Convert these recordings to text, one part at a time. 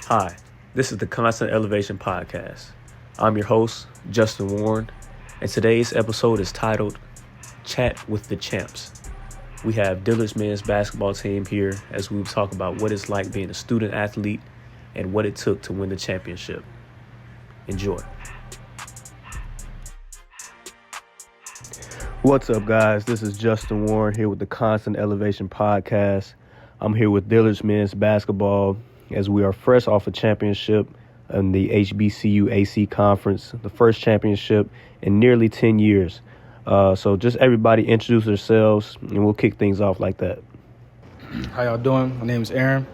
Hi, this is the Constant Elevation Podcast. I'm your host, Justin Warren, and today's episode is titled Chat with the Champs. We have Dillard's men's basketball team here as we talk about what it's like being a student athlete and what it took to win the championship. Enjoy. What's up, guys? This is Justin Warren here with the Constant Elevation Podcast. I'm here with Dillard's men's basketball as we are fresh off a championship in the HBCU AC Conference, the first championship in nearly 10 years. So just everybody introduce themselves, and we'll kick things off like that. How y'all doing? My name is Aaron,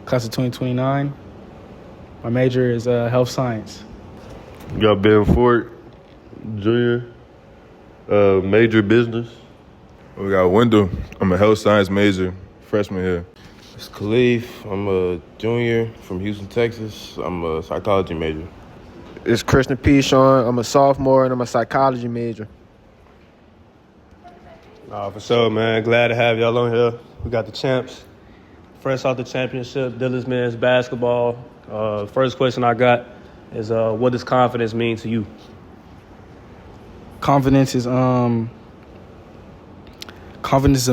class of 2029. My major is health science. You got Ben Fort, junior, major business. We got Wendell. I'm a health science major, freshman here. It's Khalif. I'm a junior from Houston, Texas. I'm a psychology major. It's Christian P. Sean. I'm a sophomore and I'm a psychology major. For sure, man. Glad to have y'all on here. We got the champs. Fresh off the championship, Dillard's men's basketball. First question I got is, what does confidence mean to you? Confidence is a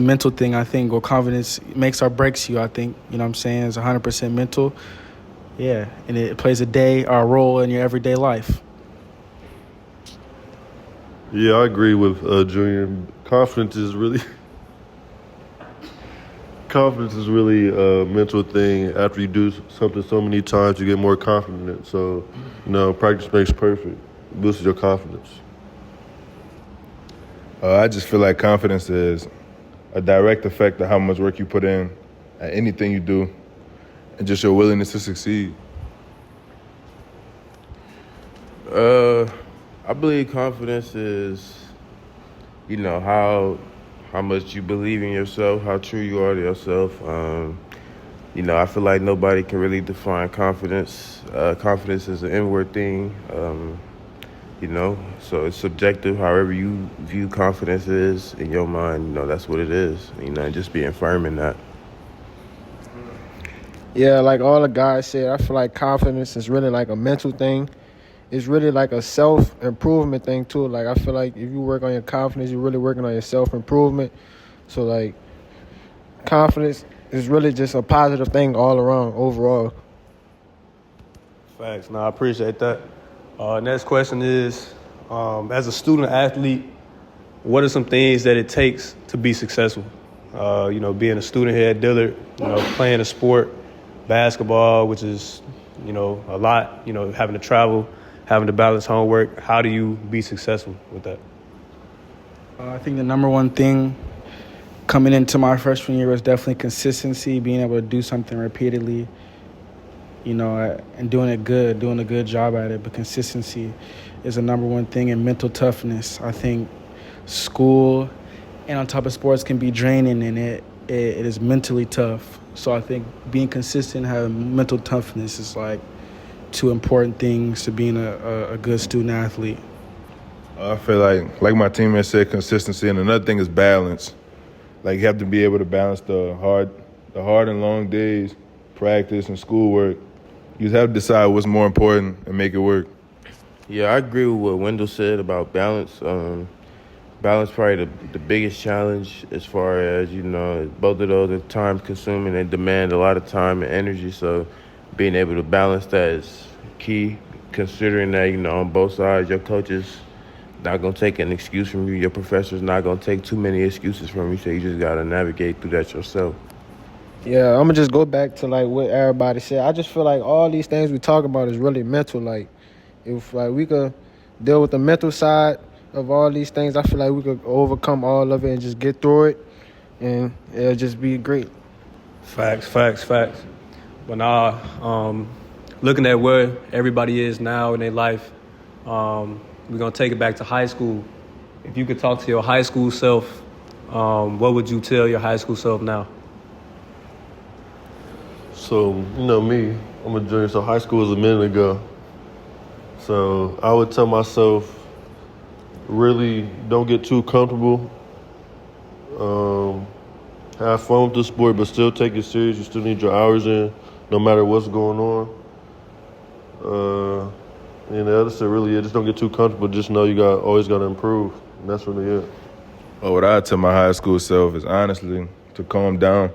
mental thing, I think, or confidence makes or breaks you, I think. You know what I'm saying? It's 100% mental. Yeah, and it plays a role in your everyday life. Yeah, I agree with Junior. Confidence is really a mental thing. After you do something so many times, you get more confident. So, practice makes perfect. Boosts your confidence. I just feel like confidence is a direct effect of how much work you put in at anything you do and just your willingness to succeed. I believe confidence is, how much you believe in yourself, how true you are to yourself. I feel like nobody can really define confidence. Confidence is an inward thing, so it's subjective. However you view confidence is in your mind, that's what it is, and just being firm in that. Yeah, like all the guys said, I feel like confidence is really like a mental thing. It's really like a self-improvement thing, too. Like, I feel like if you work on your confidence, you're really working on your self-improvement. So, like, confidence is really just a positive thing all around, overall. Facts. I appreciate that. Next question is, as a student athlete, what are some things that it takes to be successful? Being a student here at Dillard, playing a sport, basketball, which is, a lot, having to travel, having to balance homework. How do you be successful with that? I think the number one thing coming into my freshman year was definitely consistency, being able to do something repeatedly, and doing a good job at it. But consistency is the number one thing, and mental toughness. I think school and on top of sports can be draining, and it is mentally tough. So I think being consistent, having mental toughness is like two important things to being a good student athlete. I feel like my teammate said, consistency, and another thing is balance. Like, you have to be able to balance the hard and long days, practice and schoolwork. You just have to decide what's more important and make it work. Yeah, I agree with what Wendell said about balance. Balance probably the biggest challenge as far as, both of those are time-consuming and demand a lot of time and energy. So being able to balance that is key, considering that, on both sides, your coach is not going to take an excuse from you. Your professor's not going to take too many excuses from you, so you just got to navigate through that yourself. Yeah, I'm going to just go back to, like, what everybody said. I just feel like all these things we talk about is really mental. Like, if, like, we could deal with the mental side of all these things, I feel like we could overcome all of it and just get through it, and it'll just be great. Facts. But looking at where everybody is now in their life, we're going to take it back to high school. If you could talk to your high school self, what would you tell your high school self now? So, me, I'm a junior, so high school was a minute ago. So I would tell myself, really don't get too comfortable. have fun with the sport, but still take it serious. You still need your hours in, no matter what's going on. And the other side, really, just don't get too comfortable. Just know you always got to improve. And that's really it. What I tell my high school self is honestly to calm down.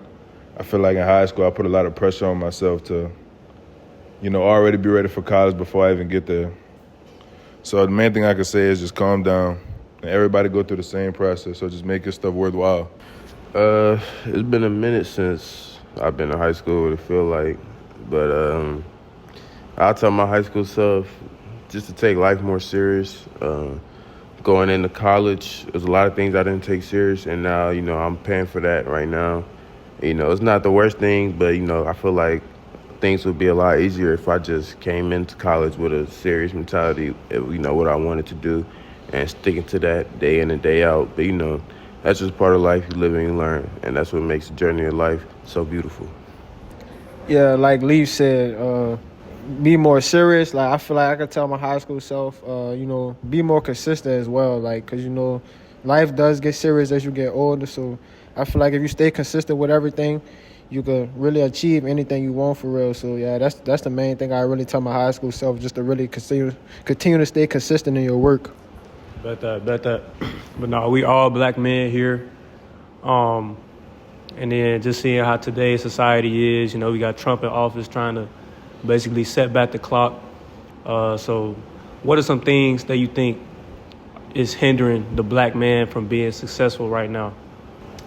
I feel like in high school I put a lot of pressure on myself to, already be ready for college before I even get there. So the main thing I can say is just calm down. And everybody go through the same process, so just make your stuff worthwhile. It's been a minute since I've been in high school, what it feel like. But I'll tell my high school self just to take life more serious. Going into college, there's a lot of things I didn't take serious, and now, I'm paying for that right now. It's not the worst thing, but, I feel like things would be a lot easier if I just came into college with a serious mentality, what I wanted to do, and sticking to that day in and day out. But, that's just part of life. You live and you learn, and that's what makes the journey of life so beautiful. Yeah, like Leaf said, be more serious. Like, I feel like I could tell my high school self, be more consistent as well. Like, because, life does get serious as you get older. So I feel like if you stay consistent with everything, you could really achieve anything you want for real. So, yeah, that's the main thing I really tell my high school self, just to really continue to stay consistent in your work. Bet that. But no, we all black men here. And then just seeing how today's society is, we got Trump in office trying to basically set back the clock. So what are some things that you think is hindering the black man from being successful right now?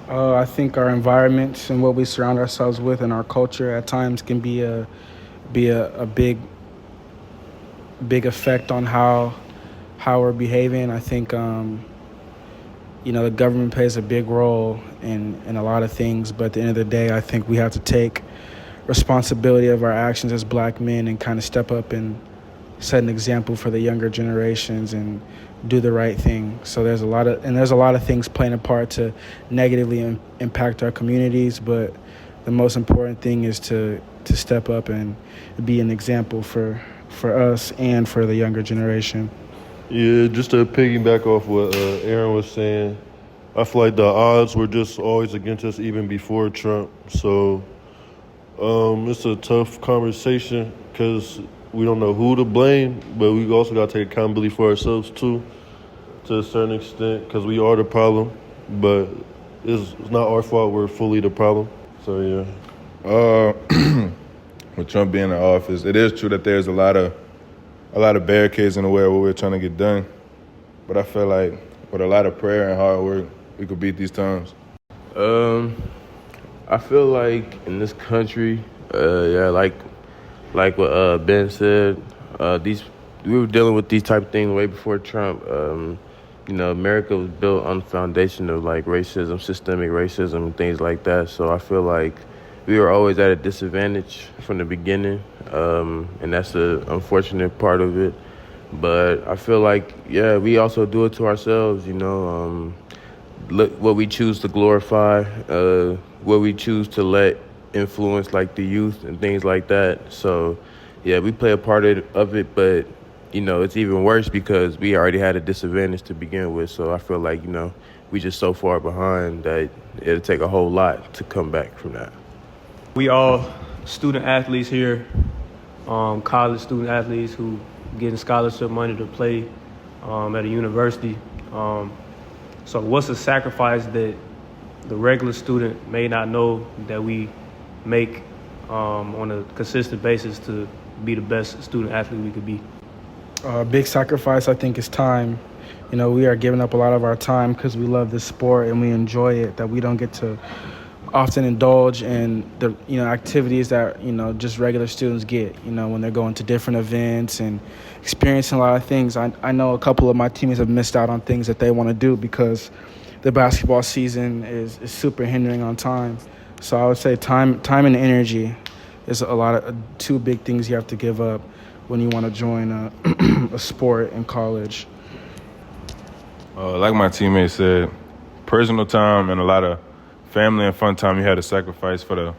I think our environments and what we surround ourselves with and our culture at times can be a big effect on how we're behaving. I think the government plays a big role in a lot of things, but at the end of the day, I think we have to take responsibility of our actions as black men and kind of step up and set an example for the younger generations and do the right thing. So there's a lot of things playing a part to negatively impact our communities, but the most important thing is to step up and be an example for us and for the younger generation. Yeah, just to piggyback off what Aaron was saying, I feel like the odds were just always against us even before Trump. So it's a tough conversation because we don't know who to blame, but we also got to take accountability for ourselves too, to a certain extent, because we are the problem, but it's not our fault. We're fully the problem. So yeah. With Trump being in office, it is true that there's a lot of barricades in the way of what we're trying to get done, but I feel like with a lot of prayer and hard work, we could beat these times. I feel like in this country, like what Ben said, we were dealing with these type of things way before Trump. America was built on the foundation of like racism, systemic racism, and things like that. So I feel like we were always at a disadvantage from the beginning, and that's the unfortunate part of it. But I feel like, we also do it to ourselves, look what we choose to glorify, what we choose to let influence like the youth and things like that. So, we play a part of it, but, it's even worse because we already had a disadvantage to begin with. So I feel like, we just so far behind that it'll take a whole lot to come back from that. We all student athletes here, college student athletes who getting scholarship money to play at a university. So what's a sacrifice that the regular student may not know that we make on a consistent basis to be the best student athlete we could be? A big sacrifice, I think, is time. We are giving up a lot of our time because we love this sport and we enjoy it, that we don't get to often indulge in the activities that just regular students get when they're going to different events and experiencing a lot of things. I know a couple of my teammates have missed out on things that they want to do because the basketball season is super hindering on time. So I would say time and energy is two big things you have to give up when you want to join a sport in college. Like my teammate said, personal time and a lot of family and fun time you had to sacrifice for the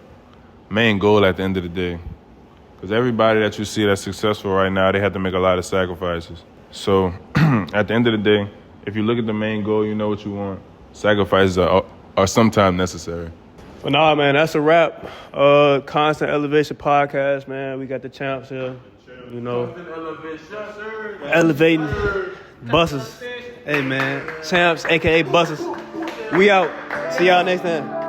main goal at the end of the day. Because everybody that you see that's successful right now, they have to make a lot of sacrifices. So at the end of the day, if you look at the main goal, you know what you want. Sacrifices are sometimes necessary. But nah, man, that's a wrap. Constant Elevation Podcast, man. We got the champs here. You know, elevating buses. Hey, man. Champs, a.k.a. buses. We out. See y'all next time.